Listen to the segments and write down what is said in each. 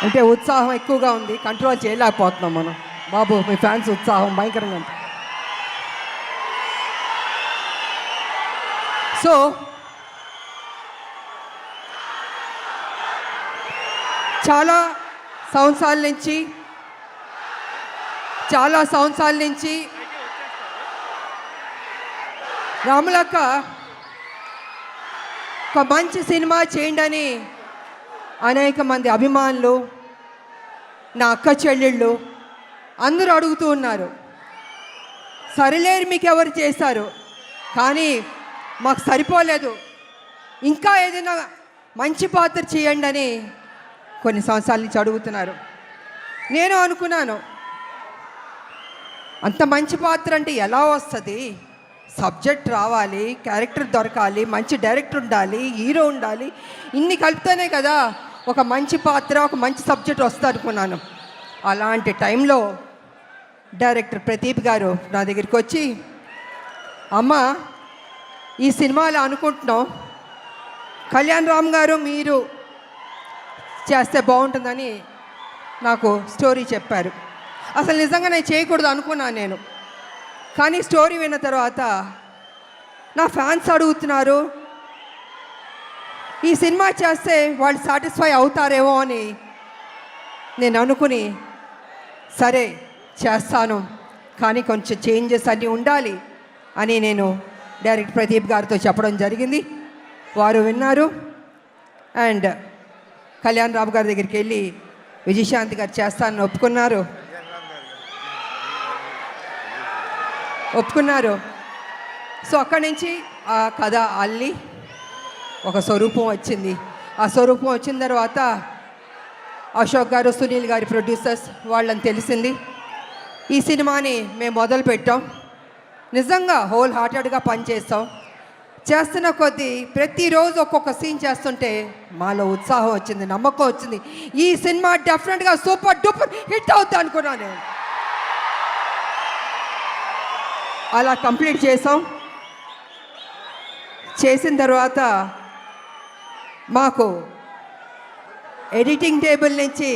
అంటే ఉత్సాహం ఎక్కువగా ఉంది, కంట్రోల్ చేయలేకపోతున్నాం మనం. బాబు మీ ఫ్యాన్స్ ఉత్సాహం భయంకరంగా ఉంది. సో చాలా సంవత్సరాల నుంచి రాములక్క ఒక మంచి సినిమా చేయండి అని అనేక మంది అభిమానులు, నా అక్క చెల్లెళ్ళు అందరూ అడుగుతూ ఉన్నారు. సరిలేరు మీకు ఎవరు చేశారు, కానీ మాకు సరిపోలేదు, ఇంకా ఏదైనా మంచి పాత్ర చేయండి అని కొన్ని సంవత్సరాల నుంచి అడుగుతున్నారు. నేను అనుకున్నాను, అంత మంచి పాత్ర అంటే ఎలా వస్తుంది? సబ్జెక్ట్ రావాలి, క్యారెక్టర్ దొరకాలి, మంచి డైరెక్టర్ ఉండాలి, హీరో ఉండాలి, ఇన్ని కలిపితేనే కదా ఒక మంచి పాత్ర, ఒక మంచి సబ్జెక్ట్ వస్తుంది అనుకున్నాను. అలాంటి టైంలో డైరెక్టర్ ప్రదీప్ గారు నా దగ్గరికి వచ్చి, అమ్మ ఈ సినిమాలో అనుకుంటున్నాం, కళ్యాణ్ రామ్ గారు మీరు చేస్తే బాగుంటుందని నాకు స్టోరీ చెప్పారు. అసలు నిజంగా నేను చేయకూడదు అనుకున్నాను నేను, కానీ స్టోరీ విన్న తర్వాత నా ఫ్యాన్స్ అడుగుతున్నారు, ఈ సినిమా చేస్తే వాళ్ళు సాటిస్ఫై అవుతారేమో అని నేను అనుకుని సరే చేస్తాను, కానీ కొంచెం చేంజెస్ అన్నీ ఉండాలి అని నేను డైరెక్టర్ ప్రదీప్ గారితో చెప్పడం జరిగింది. వారు విన్నారు. అండ్ కళ్యాణ్ రామ్ గారి దగ్గరికి వెళ్ళి విజయశాంతి గారు చేస్తానని ఒప్పుకున్నారు. సో అక్కడి నుంచి ఆ కథ అల్లి ఒక స్వరూపం వచ్చింది. ఆ స్వరూపం వచ్చిన తర్వాత అశోక్ గారు, సునీల్ గారి ప్రొడ్యూసర్స్ వాళ్ళని తెలిసింది. ఈ సినిమాని మేము మొదలు పెట్టాం. నిజంగా హోల్ హార్టెడ్గా పనిచేస్తాం. చేస్తున్న కొద్దీ ప్రతిరోజు ఒక్కొక్క సీన్ చేస్తుంటే మాలో ఉత్సాహం వచ్చింది, నమ్మకం వచ్చింది. ఈ సినిమా డెఫినెట్గా సూపర్ డూపర్ హిట్ అవుతుంది అనుకున్నాను నేను. అలా కంప్లీట్ చేసాం. చేసిన తర్వాత మాకు ఎడిటింగ్ టేబుల్ నుంచి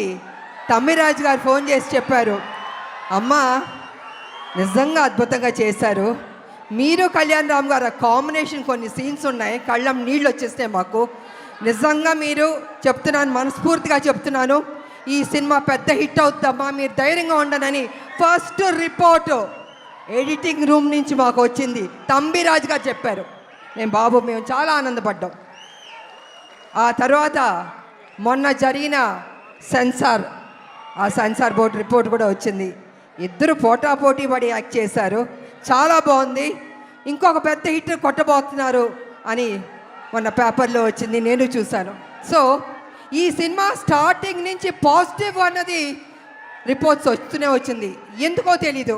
తమ్మిరాజు గారు ఫోన్ చేసి చెప్పారు, అమ్మ నిజంగా అద్భుతంగా చేశారు, మీరు కళ్యాణ్ రామ్ గారు కాంబినేషన్ కొన్ని సీన్స్ ఉన్నాయి, కళ్ళం నీళ్ళు వచ్చేస్తాయి మాకు, నిజంగా మీరు చెప్తున్నాను, మనస్ఫూర్తిగా చెప్తున్నాను, ఈ సినిమా పెద్ద హిట్ అవుతుందమ్మా, మీరు ధైర్యంగా ఉండనని ఫస్ట్ రిపోర్టు ఎడిటింగ్ రూమ్ నుంచి మాకు వచ్చింది. తంబిరాజు గారు చెప్పారు. మేము చాలా ఆనందపడ్డాం. ఆ తర్వాత మొన్న జరిగిన సెన్సార్ బోర్డు రిపోర్ట్ కూడా వచ్చింది. ఇద్దరు పోటాపోటీ పడి యాక్ట్ చేశారు, చాలా బాగుంది, ఇంకొక పెద్ద హిట్ కొట్టబోతున్నారు అని మొన్న పేపర్లో వచ్చింది, నేను చూశాను. సో ఈ సినిమా స్టార్టింగ్ నుంచి పాజిటివ్ అన్నది రిపోర్ట్స్ వస్తూనే వచ్చింది. ఎందుకో తెలీదు,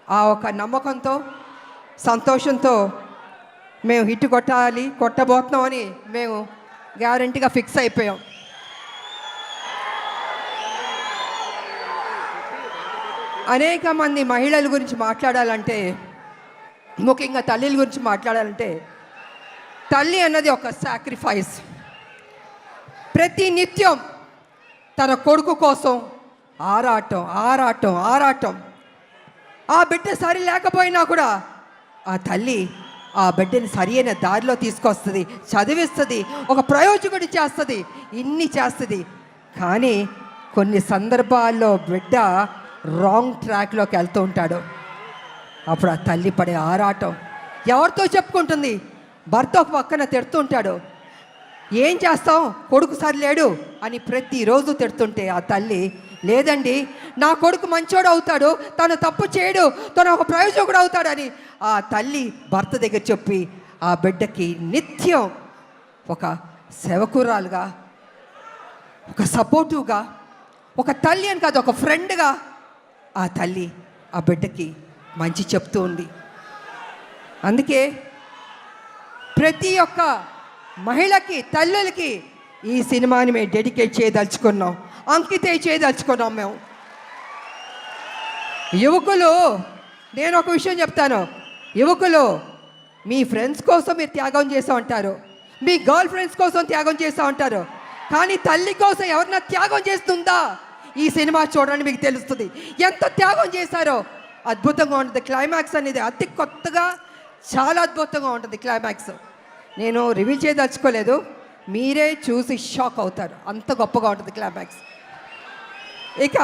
ఆ ఒక నమ్మకంతో, సంతోషంతో మేము హిట్ కొట్టబోతున్నామని మేము గ్యారంటీగా ఫిక్స్ అయిపోయాం. అనేక మంది మహిళల గురించి మాట్లాడాలంటే, ముఖ్యంగా తల్లిల గురించి మాట్లాడాలంటే, తల్లి అన్నది ఒక సాక్రిఫైస్. ప్రతి నిత్యం తన కొడుకు కోసం ఆరాటం. ఆ బిడ్డ సరి లేకపోయినా కూడా ఆ తల్లి ఆ బిడ్డని సరి అయిన దారిలో తీసుకొస్తుంది, చదివిస్తుంది, ఒక ప్రయోజకుడి చేస్తుంది, ఇన్ని చేస్తుంది. కానీ కొన్ని సందర్భాల్లో బిడ్డ రాంగ్ ట్రాక్లోకి వెళ్తూ ఉంటాడు. అప్పుడు ఆ తల్లి పడే ఆరాటం ఎవరితో చెప్పుకుంటుంది? భర్త ఒక పక్కన తిడుతుంటాడు, ఏం చేస్తాం కొడుకు సరిలేడు అని ప్రతిరోజు తిడుతుంటే ఆ తల్లి, లేదండి నా కొడుకు మంచోడు అవుతాడు, తను తప్పు చేయడు, తను ఒక ప్రయోజకుడు అవుతాడని ఆ తల్లి భర్త దగ్గర చెప్పి ఆ బిడ్డకి నిత్యం ఒక సేవకురాలుగా, ఒక సపోర్టివ్గా, ఒక తల్లి అని కాదు ఒక ఫ్రెండ్గా ఆ తల్లి ఆ బిడ్డకి మంచి చెప్తూ ఉంది. అందుకే ప్రతి ఒక్క మహిళకి, తల్లులకి ఈ సినిమాని మేము డెడికేట్ చేయదలుచుకున్నాం, అంకితం చేయదలుచుకున్నాం మేము. యువకులు, నేను ఒక విషయం చెప్తాను, యువకులు మీ ఫ్రెండ్స్ కోసం మీరు త్యాగం చేస్తూ ఉంటారు, మీ గర్ల్ ఫ్రెండ్స్ కోసం త్యాగం చేస్తూ ఉంటారు, కానీ తల్లి కోసం ఎవరన్నా త్యాగం చేస్తుందా? ఈ సినిమా చూడండి, మీకు తెలుస్తుంది ఎంత త్యాగం చేశారో. అద్భుతంగా ఉంటుంది క్లైమాక్స్ అనేది, అతి కొత్తగా చాలా అద్భుతంగా ఉంటుంది క్లైమాక్స్. నేను రివీల్ చేయదలుచుకోలేదు, మీరే చూసి షాక్ అవుతారు, అంత గొప్పగా ఉంటుంది క్లైమాక్స్. ఇక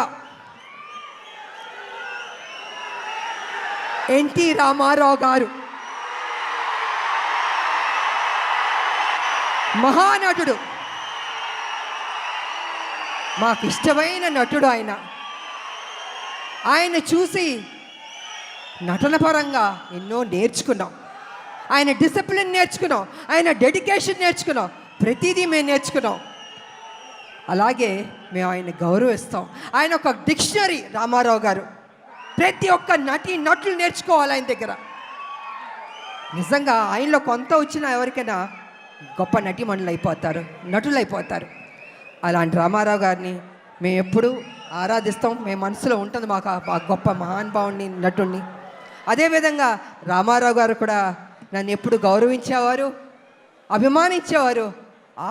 ఎన్టీ రామారావు గారు మహానటుడు, మాకు ఇష్టమైన నటుడు ఆయన. ఆయన చూసి నటన పరంగా ఎన్నో నేర్చుకున్నాం. ఆయన డిసిప్లిన్ నేర్చుకున్నాం, ఆయన డెడికేషన్ నేర్చుకున్నాం, ప్రతిదీ మేము నేర్చుకున్నాం. అలాగే మేము ఆయన గౌరవిస్తాం. ఆయన ఒక డిక్షనరీ రామారావు గారు. ప్రతి ఒక్క నటులు నేర్చుకోవాలి ఆయన దగ్గర. నిజంగా ఆయనలో కొంత వచ్చినా ఎవరికైనా గొప్ప నటులు అయిపోతారు. అలాంటి రామారావు గారిని మేము ఎప్పుడూ ఆరాధిస్తాం. మేము మనసులో ఉంటుంది మాకు ఆ గొప్ప మహానుభావుని, నటుడిని. అదేవిధంగా రామారావు గారు కూడా నన్ను ఎప్పుడు గౌరవించేవారు, అభిమానించేవారు.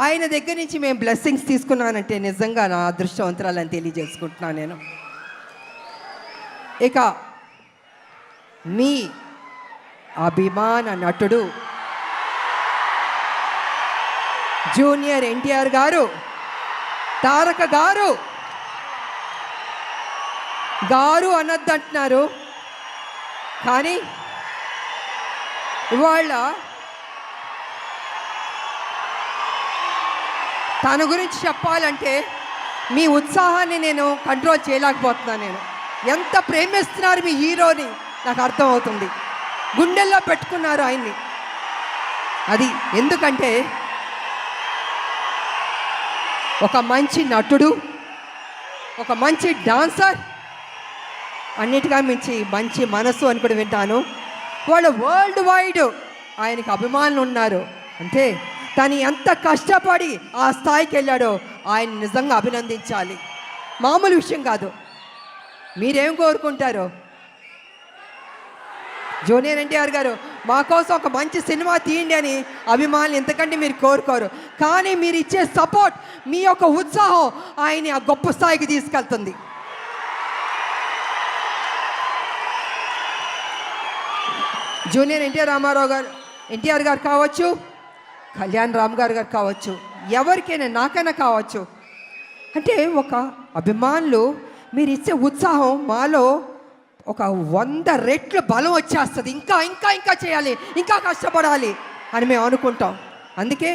ఆయన దగ్గర నుంచి మేము బ్లెస్సింగ్స్ తీసుకున్నానంటే నిజంగా నా అదృష్టవంతురాలని తెలియజేసుకుంటున్నాను నేను. ఇక మీ అభిమాన నటుడు జూనియర్ ఎన్టీఆర్ గారు, తారక గారు. గారు అనొద్దంటున్నారు, కానీ ఇవాళ తన గురించి చెప్పాలంటే మీ ఉత్సాహాన్ని నేను కంట్రోల్ చేయలేకపోతున్నాను. నేను ఎంత ప్రేమిస్తున్నారు మీ హీరోని నాకు అర్థమవుతుంది. గుండెల్లో పెట్టుకున్నారు ఆయన్ని. అది ఎందుకంటే ఒక మంచి నటుడు, ఒక మంచి డాన్సర్, అన్నిటిగా మించి మంచి మనసు అని కూడా వింటాను. వాళ్ళు వరల్డ్ వైడ్ ఆయనకి అభిమానులు ఉన్నారు. అంటే తను ఎంత కష్టపడి ఆ స్థాయికి వెళ్ళాడో ఆయన నిజంగా అభినందించాలి. మామూలు విషయం కాదు. మీరేం కోరుకుంటారో? జూనియర్ ఎన్టీఆర్ గారు మా కోసం ఒక మంచి సినిమా తీయండి అని అభిమానులు ఎంతకంటే మీరు కోరుకోరు. కానీ మీరు ఇచ్చే సపోర్ట్, మీ యొక్క ఉత్సాహం ఆయన్ని ఆ గొప్ప స్థాయికి తీసుకెళ్తుంది. జూనియర్ ఎన్టీఆర్ గారు కావచ్చు, కళ్యాణ్ రామ్ గారు కావచ్చు, ఎవరికైనా నాకైనా కావచ్చు. అంటే ఒక అభిమానులు మీరు ఇచ్చే ఉత్సాహం మాలో ఒక 100 రెట్లు బలం వచ్చేస్తుంది. ఇంకా ఇంకా ఇంకా చేయాలి, ఇంకా కష్టపడాలి అని మేము అనుకుంటాం. అందుకే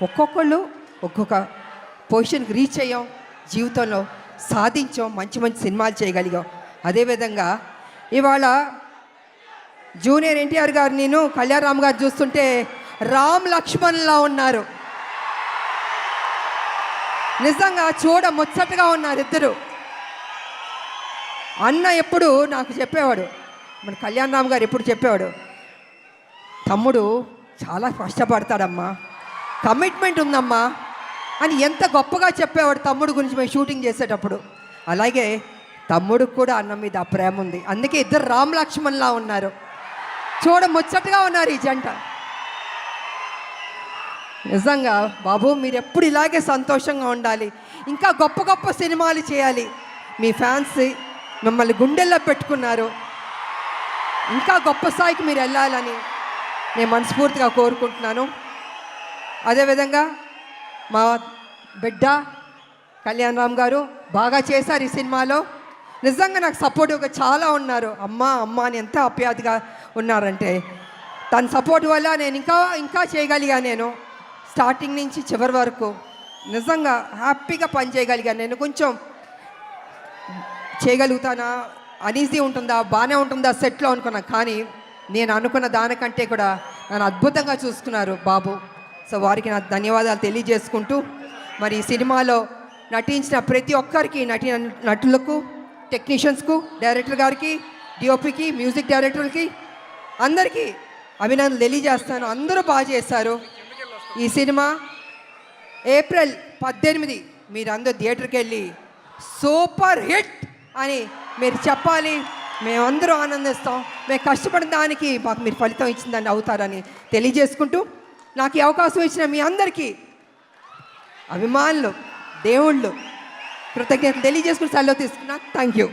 ఒక్కొక్కళ్ళు ఒక్కొక్క పొజిషన్కి రీచ్ అయ్యాం, జీవితంలో సాధించాం, మంచి మంచి సినిమాలు చేయగలిగాం. అదేవిధంగా ఇవాళ జూనియర్ ఎన్టీఆర్ గారు, నేను కళ్యాణ్ రామ్ గారు చూస్తుంటే రామ్ లక్ష్మణ్లా ఉన్నారు. నిజంగా చూడ ముచ్చటగా ఉన్నారు ఇద్దరు. అన్న ఎప్పుడు నాకు చెప్పేవాడు, మన కళ్యాణ్ రామ్ గారు ఎప్పుడు చెప్పేవాడు, తమ్ముడు చాలా కష్టపడతాడమ్మా, కమిట్మెంట్ ఉందమ్మా అని ఎంత గొప్పగా చెప్పేవాడు తమ్ముడు గురించి మేము షూటింగ్ చేసేటప్పుడు. అలాగే తమ్ముడికి కూడా అన్న మీద ఆ ప్రేమ ఉంది. అందుకే ఇద్దరు రామ్ లక్ష్మణ్లా ఉన్నారు, చూడ ముచ్చటగా ఉన్నారు ఈ జంట. నిజంగా బాబు మీరు ఎప్పుడు ఇలాగే సంతోషంగా ఉండాలి, ఇంకా గొప్ప గొప్ప సినిమాలు చేయాలి. మీ ఫ్యాన్స్ మిమ్మల్ని గుండెల్లో పెట్టుకున్నారు, ఇంకా గొప్ప స్థాయికి మీరు వెళ్ళాలని నేను మనస్ఫూర్తిగా కోరుకుంటున్నాను. అదేవిధంగా మా బిడ్డ కళ్యాణ్ రామ్ గారు బాగా చేశారు ఈ సినిమాలో. నిజంగా నాకు సపోర్టివ్గా చాలా ఉన్నారు. అమ్మ అని ఎంత ఆప్యాయతగా ఉన్నారంటే, తన సపోర్ట్ వల్ల నేను ఇంకా చేయగలిగాను. నేను స్టార్టింగ్ నుంచి చివరి వరకు నిజంగా హ్యాపీగా పని చేయగలిగాను. నేను కొంచెం చేయగలుగుతానా, అనీజీ ఉంటుందా, బాగానే ఉంటుందా సెట్లో అనుకున్నా, కానీ నేను అనుకున్న దానికంటే కూడా నన్ను అద్భుతంగా చూసుకున్నారు బాబు. సో వారికి నా ధన్యవాదాలు తెలియజేసుకుంటూ, మరి ఈ సినిమాలో నటించిన ప్రతి ఒక్కరికి, నటులకు, టెక్నీషియన్స్కు, డైరెక్టర్ గారికి, డిఓపికి, మ్యూజిక్ డైరెక్టర్కి అందరికీ అభినందనలు తెలియజేస్తాను. అందరూ బాగా చేశారు. ఈ సినిమా ఏప్రిల్ 18 మీరందరూ థియేటర్కి వెళ్ళి సూపర్ హిట్ అని మీరు చెప్పాలి. మేమందరూ ఆనందిస్తాం. మేము కష్టపడిన దానికి మాకు మీరు ఫలితం ఇచ్చిందని అవుతారని తెలియజేసుకుంటూ, నాకు ఈ అవకాశం ఇచ్చిన మీ అందరికీ అభిమానులు, దేవుళ్ళు కృతజ్ఞతలు తెలియజేసుకుని సెలవు తీసుకున్నా. Thank you.